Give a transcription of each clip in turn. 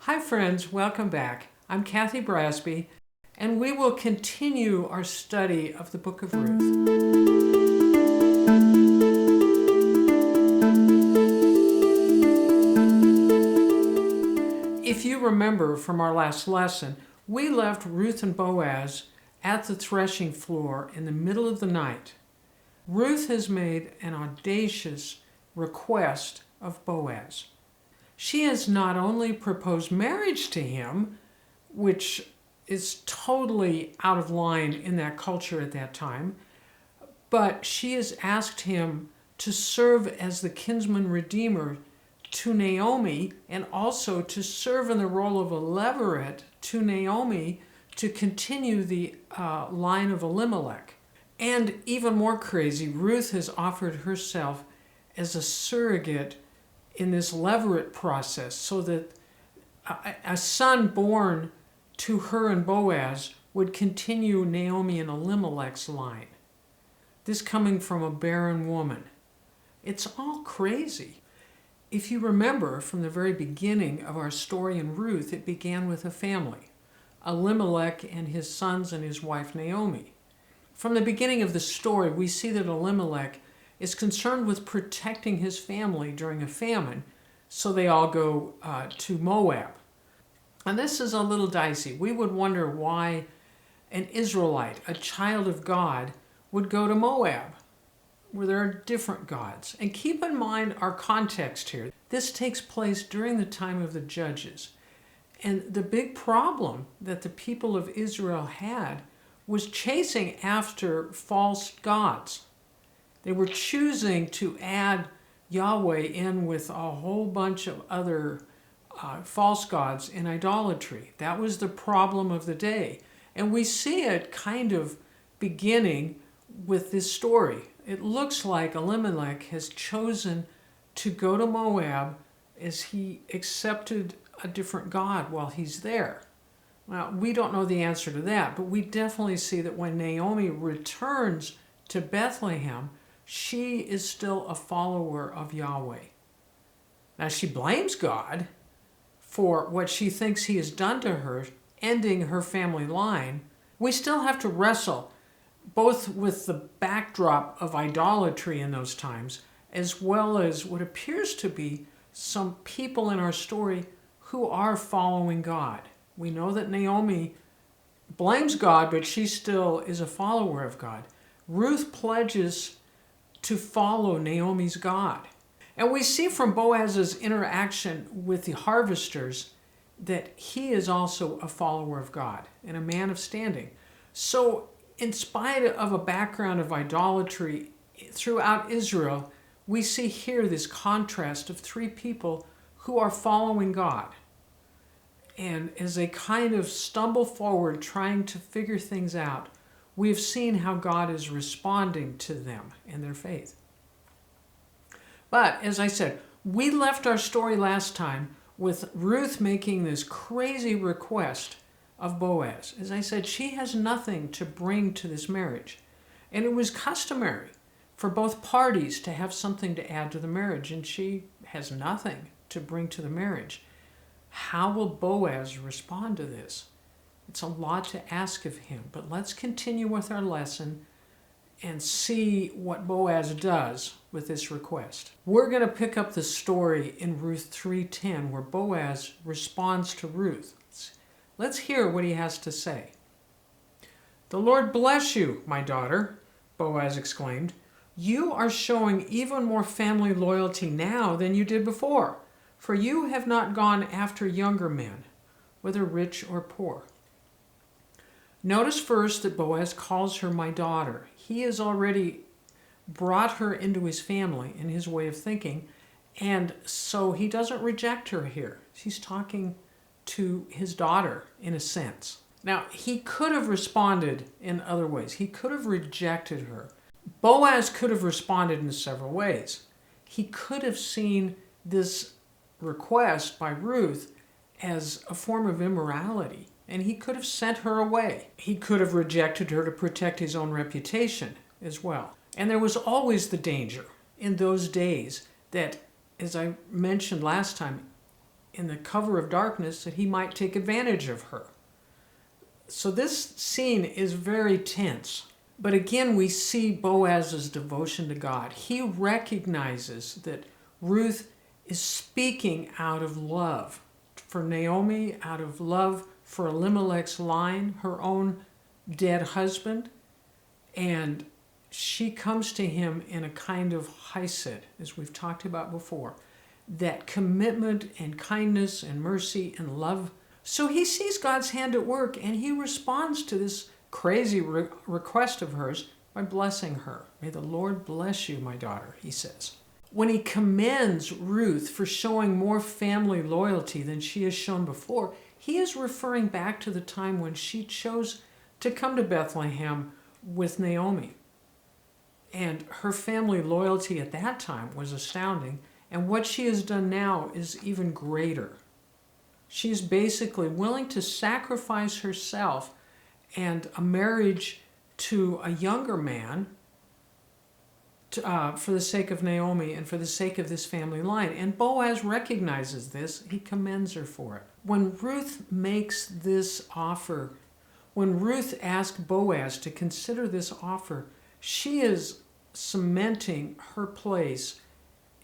Hi friends, welcome back. I'm Kathy Brasby, and we will continue our study of the Book of Ruth. If you remember from our last lesson, we left Ruth and Boaz at the threshing floor in the middle of the night. Ruth has made an audacious request of Boaz. She has not only proposed marriage to him, which is totally out of line in that culture at that time, but she has asked him to serve as the kinsman redeemer to Naomi and also to serve in the role of a leveret to Naomi to continue the line of Elimelech. And even more crazy, Ruth has offered herself as a surrogate in this leveret process so that a son born to her and Boaz would continue Naomi and Elimelech's line. This coming from a barren woman. It's all crazy. If you remember from the very beginning of our story in Ruth, it began with a family, Elimelech and his sons and his wife Naomi. From the beginning of the story, we see that Elimelech is concerned with protecting his family during a famine, so they all go to Moab. And this is a little dicey. We would wonder why an Israelite, a child of God, would go to Moab, where there are different gods. And keep in mind our context here. This takes place during the time of the Judges. And the big problem that the people of Israel had was chasing after false gods. They were choosing to add Yahweh in with a whole bunch of other false gods in idolatry. That was the problem of the day. And we see it kind of beginning with this story. It looks like Elimelech has chosen to go to Moab as he accepted a different god while he's there. Now, we don't know the answer to that, but we definitely see that when Naomi returns to Bethlehem, she is still a follower of Yahweh. Now, she blames God for what she thinks he has done to her, ending her family line. We still have to wrestle both with the backdrop of idolatry in those times, as well as what appears to be some people in our story who are following God. We know that Naomi blames God, but she still is a follower of God. Ruth pledges to follow Naomi's God. And we see from Boaz's interaction with the harvesters that he is also a follower of God and a man of standing. So in spite of a background of idolatry throughout Israel, we see here this contrast of three people who are following God. And as they kind of stumble forward trying to figure things out, we've seen how God is responding to them and their faith. But as I said, we left our story last time with Ruth making this crazy request of Boaz. As I said, she has nothing to bring to this marriage. And it was customary for both parties to have something to add to the marriage, and she has nothing to bring to the marriage. How will Boaz respond to this? It's a lot to ask of him, but let's continue with our lesson and see what Boaz does with this request. We're going to pick up the story in Ruth 3:10 where Boaz responds to Ruth. Let's hear what he has to say. "The Lord bless you, my daughter," Boaz exclaimed. "You are showing even more family loyalty now than you did before, for you have not gone after younger men, whether rich or poor." Notice first that Boaz calls her my daughter. He has already brought her into his family in his way of thinking, and so he doesn't reject her here. He's talking to his daughter in a sense. Now, he could have responded in other ways. He could have rejected her. Boaz could have responded in several ways. He could have seen this request by Ruth as a form of immorality, and he could have sent her away. He could have rejected her to protect his own reputation as well. And there was always the danger in those days that, as I mentioned last time, in the cover of darkness that he might take advantage of her. So this scene is very tense. But again, we see Boaz's devotion to God. He recognizes that Ruth is speaking out of love for Naomi, out of love for Elimelech's line, her own dead husband. And she comes to him in a kind of hesed, as we've talked about before, that commitment and kindness and mercy and love. So he sees God's hand at work, and he responds to this crazy request of hers by blessing her. May the Lord bless you, my daughter, he says. When he commends Ruth for showing more family loyalty than she has shown before, he is referring back to the time when she chose to come to Bethlehem with Naomi. And her family loyalty at that time was astounding, and what she has done now is even greater. She's basically willing to sacrifice herself and a marriage to a younger man for the sake of Naomi and for the sake of this family line. And Boaz recognizes this. He commends her for it. When Ruth makes this offer, when Ruth asks Boaz to consider this offer, she is cementing her place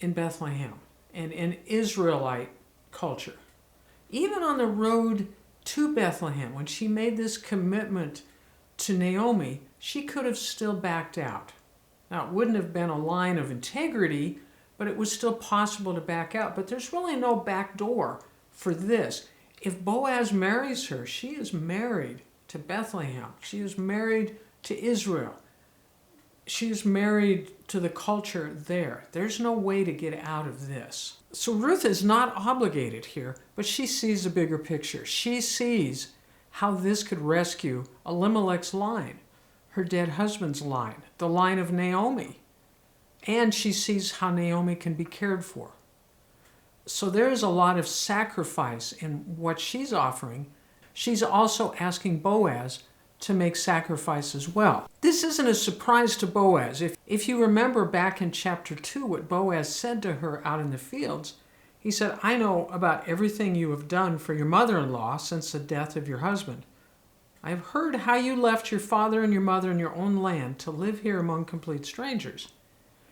in Bethlehem and in Israelite culture. Even on the road to Bethlehem, when she made this commitment to Naomi, she could have still backed out. Now, it wouldn't have been a line of integrity, but it was still possible to back out. But there's really no back door for this. If Boaz marries her, she is married to Bethlehem. She is married to Israel. She is married to the culture there. There's no way to get out of this. So Ruth is not obligated here, but she sees a bigger picture. She sees how this could rescue Elimelech's line, her dead husband's line, the line of Naomi. And she sees how Naomi can be cared for. So there is a lot of sacrifice in what she's offering. She's also asking Boaz to make sacrifice as well. This isn't a surprise to Boaz. If you remember back in chapter 2 what Boaz said to her out in the fields, he said, I know about everything you have done for your mother-in-law since the death of your husband. I have heard how you left your father and your mother in your own land to live here among complete strangers.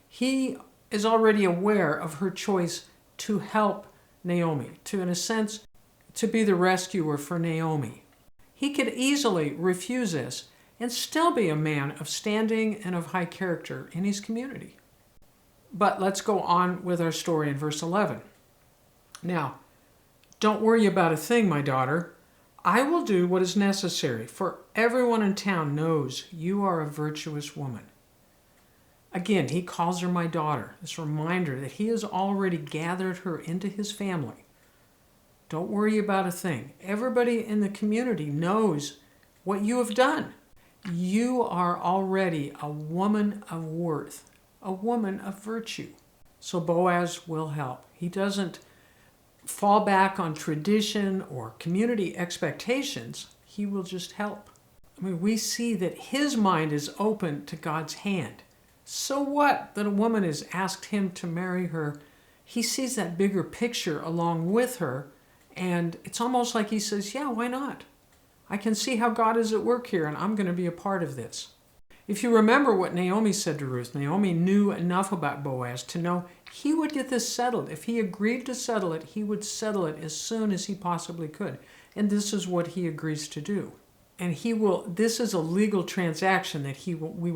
He is already aware of her choice to help Naomi, to, in a sense, to be the rescuer for Naomi. He could easily refuse this and still be a man of standing and of high character in his community. But let's go on with our story in verse 11. Now, don't worry about a thing, my daughter. I will do what is necessary, for everyone in town knows you are a virtuous woman. Again, he calls her my daughter. This reminder that he has already gathered her into his family. Don't worry about a thing. Everybody in the community knows what you have done. You are already a woman of worth, a woman of virtue. So Boaz will help. He doesn't fall back on tradition or community expectations. He will just help. I mean, we see that his mind is open to God's hand. So what that a woman has asked him to marry her? He sees that bigger picture along with her. And it's almost like he says, yeah, why not? I can see how God is at work here, and I'm going to be a part of this. If you remember what Naomi said to Ruth, Naomi knew enough about Boaz to know he would get this settled. If he agreed to settle it, he would settle it as soon as he possibly could. And this is what he agrees to do. And this is a legal transaction that we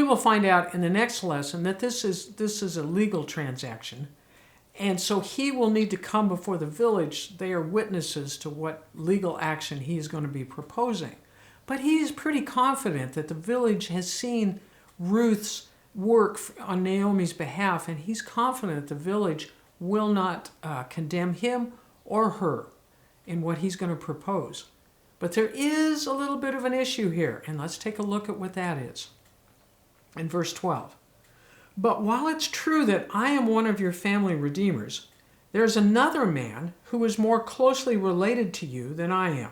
will find out in the next lesson that this is a legal transaction. And so he will need to come before the village. They are witnesses to what legal action he is going to be proposing. But he is pretty confident that the village has seen Ruth's work on Naomi's behalf, and he's confident the village will not condemn him or her in what he's going to propose. But there is a little bit of an issue here, and let's take a look at what that is. In verse 12. But while it's true that I am one of your family redeemers, there's another man who is more closely related to you than I am.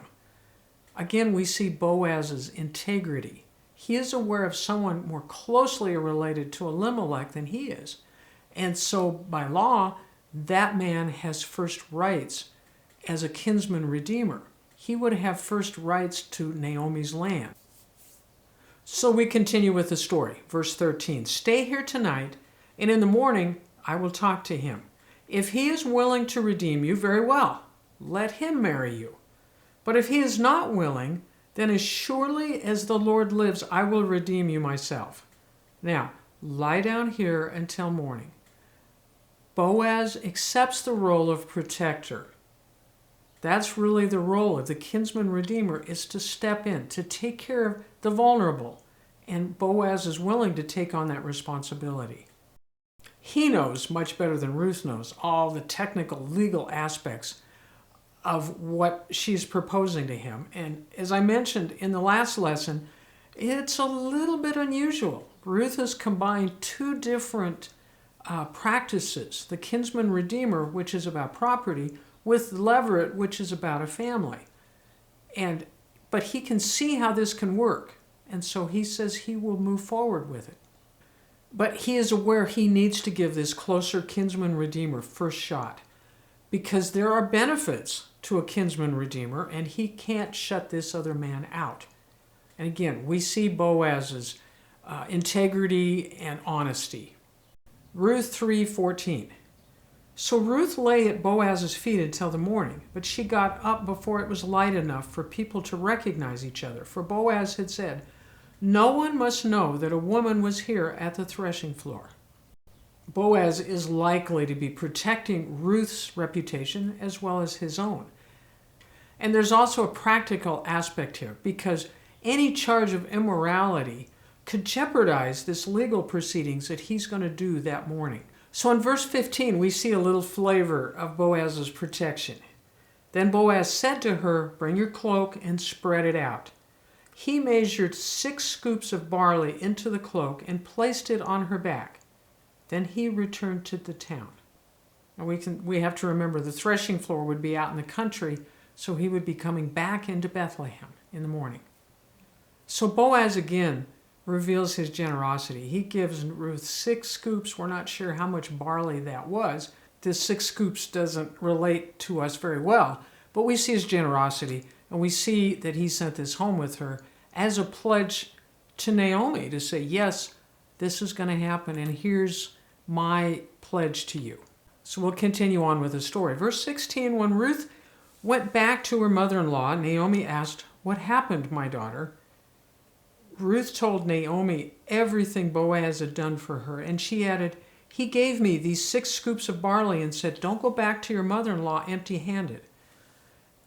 Again, we see Boaz's integrity. He is aware of someone more closely related to Elimelech than he is. And so by law, that man has first rights as a kinsman redeemer. He would have first rights to Naomi's land. So we continue with the story. Verse 13, stay here tonight, and in the morning I will talk to him. If he is willing to redeem you, very well, let him marry you. But if he is not willing, then as surely as the Lord lives, I will redeem you myself. Now, lie down here until morning. Boaz accepts the role of protector. That's really the role of the kinsman redeemer, is to step in, to take care of the vulnerable. And Boaz is willing to take on that responsibility. He knows much better than Ruth knows all the technical, legal aspects of what she's proposing to him. And as I mentioned in the last lesson, it's a little bit unusual. Ruth has combined two different practices, the kinsman redeemer, which is about property, with Levirate, which is about a family. But he can see how this can work, and so he says he will move forward with it. But he is aware he needs to give this closer kinsman redeemer first shot, because there are benefits to a kinsman redeemer, and he can't shut this other man out. And again, we see Boaz's integrity and honesty. Ruth 3:14. So Ruth lay at Boaz's feet until the morning, but she got up before it was light enough for people to recognize each other. For Boaz had said, no one must know that a woman was here at the threshing floor. Boaz is likely to be protecting Ruth's reputation as well as his own. And there's also a practical aspect here, because any charge of immorality could jeopardize this legal proceedings that he's going to do that morning. So in verse 15, we see a little flavor of Boaz's protection. Then Boaz said to her, bring your cloak and spread it out. He measured 6 scoops of barley into the cloak and placed it on her back. Then he returned to the town. And we have to remember the threshing floor would be out in the country, so he would be coming back into Bethlehem in the morning. So Boaz again reveals his generosity. He gives Ruth 6 scoops. We're not sure how much barley that was. This 6 scoops doesn't relate to us very well, but we see his generosity, and we see that he sent this home with her as a pledge to Naomi to say, yes, this is going to happen, and here's my pledge to you. So we'll continue on with the story. Verse 16, when Ruth went back to her mother-in-law, Naomi asked, what happened, my daughter? Ruth told Naomi everything Boaz had done for her, and she added, he gave me these 6 scoops of barley and said, don't go back to your mother-in-law empty-handed.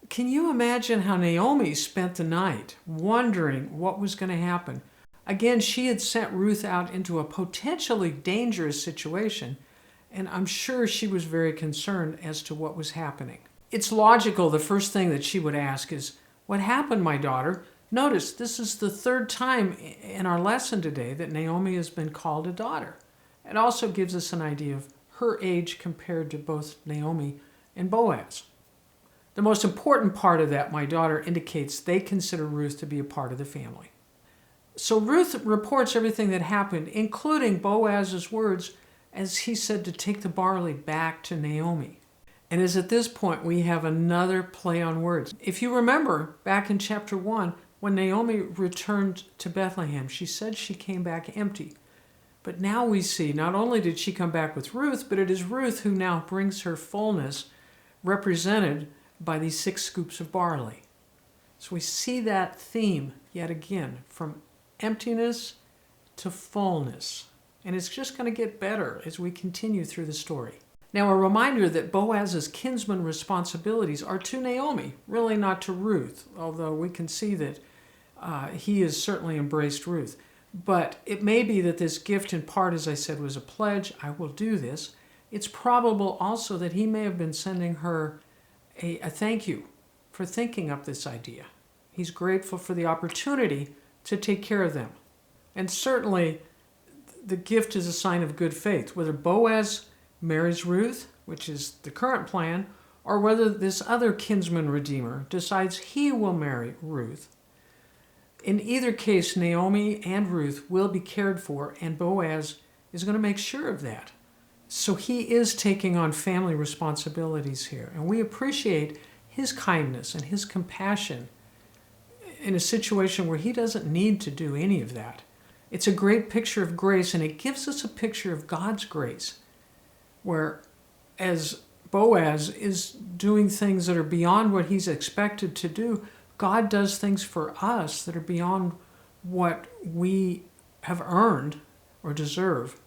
Can you imagine how Naomi spent the night wondering what was going to happen? Again, she had sent Ruth out into a potentially dangerous situation, and I'm sure she was very concerned as to what was happening. It's logical the first thing that she would ask is, what happened, my daughter? Notice, this is the 3rd time in our lesson today that Naomi has been called a daughter. It also gives us an idea of her age compared to both Naomi and Boaz. The most important part of that, my daughter, indicates they consider Ruth to be a part of the family. So Ruth reports everything that happened, including Boaz's words as he said to take the barley back to Naomi. And it's at this point we have another play on words. If you remember back in chapter 1, when Naomi returned to Bethlehem, she said she came back empty. But now we see not only did she come back with Ruth, but it is Ruth who now brings her fullness, represented by these 6 scoops of barley. So we see that theme yet again, from emptiness to fullness. And it's just going to get better as we continue through the story. Now, a reminder that Boaz's kinsman responsibilities are to Naomi, really not to Ruth, although we can see that he has certainly embraced Ruth. But it may be that this gift in part, as I said, was a pledge. I will do this. It's probable also that he may have been sending her a thank you for thinking up this idea. He's grateful for the opportunity to take care of them. And certainly the gift is a sign of good faith. Whether Boaz marries Ruth, which is the current plan, or whether this other kinsman redeemer decides he will marry Ruth. In either case, Naomi and Ruth will be cared for, and Boaz is going to make sure of that. So he is taking on family responsibilities here. And we appreciate his kindness and his compassion in a situation where he doesn't need to do any of that. It's a great picture of grace, and it gives us a picture of God's grace, where as Boaz is doing things that are beyond what he's expected to do, God does things for us that are beyond what we have earned or deserve.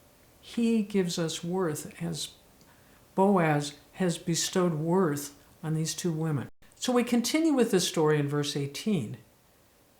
He gives us worth, as Boaz has bestowed worth on these two women. So we continue with this story in verse 18.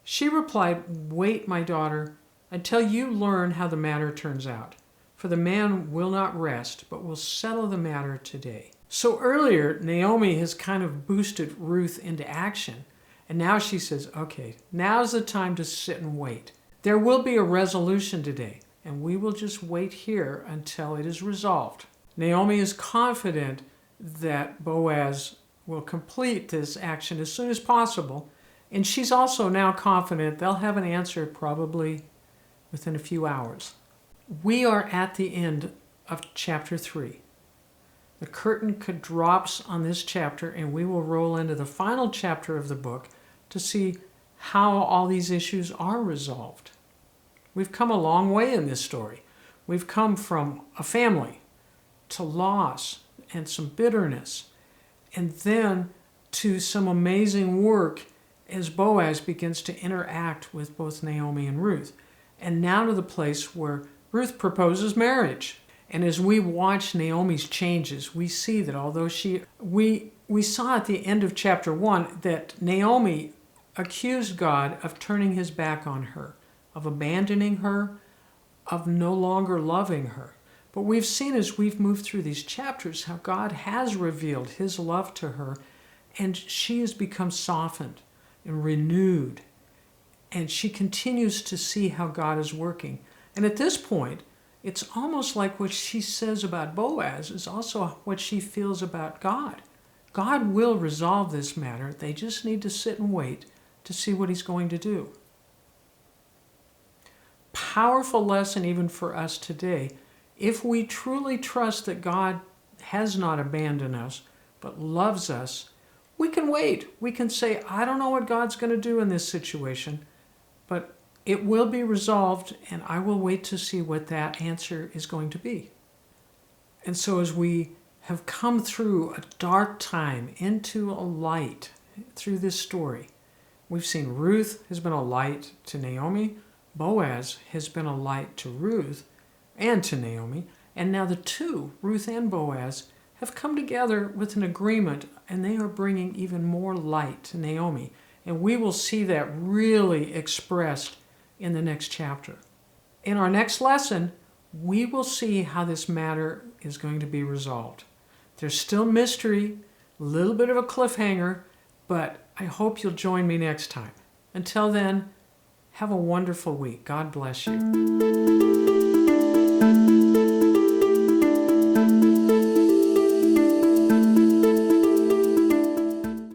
She replied, "Wait, my daughter, until you learn how the matter turns out. For the man will not rest, but will settle the matter today." So earlier, Naomi has kind of boosted Ruth into action. And now she says, okay, now's the time to sit and wait. There will be a resolution today, and we will just wait here until it is resolved. Naomi is confident that Boaz will complete this action as soon as possible. And she's also now confident they'll have an answer probably within a few hours. We are at the end of chapter 3. The curtain drops on this chapter, and we will roll into the final chapter of the book to see how all these issues are resolved. We've come a long way in this story. We've come from a family to loss and some bitterness, and then to some amazing work as Boaz begins to interact with both Naomi and Ruth. And now to the place where Ruth proposes marriage. And as we watch Naomi's changes, we see that although we saw at the end of chapter 1 that Naomi accused God of turning his back on her, of abandoning her, of no longer loving her. But we've seen as we've moved through these chapters how God has revealed his love to her, and she has become softened and renewed. And she continues to see how God is working. And at this point, it's almost like what she says about Boaz is also what she feels about God. God will resolve this matter. They just need to sit and wait to see what he's going to do. Powerful lesson even for us today. If we truly trust that God has not abandoned us, but loves us, we can wait. We can say, I don't know what God's going to do in this situation, but it will be resolved, and I will wait to see what that answer is going to be. And so as we have come through a dark time into a light through this story, we've seen Ruth has been a light to Naomi, Boaz has been a light to Ruth and to Naomi, and now the two, Ruth and Boaz, have come together with an agreement, and they are bringing even more light to Naomi. And we will see that really expressed in the next chapter. In our next lesson, we will see how this matter is going to be resolved. There's still mystery, a little bit of a cliffhanger, but I hope you'll join me next time. Until then, have a wonderful week. God bless you.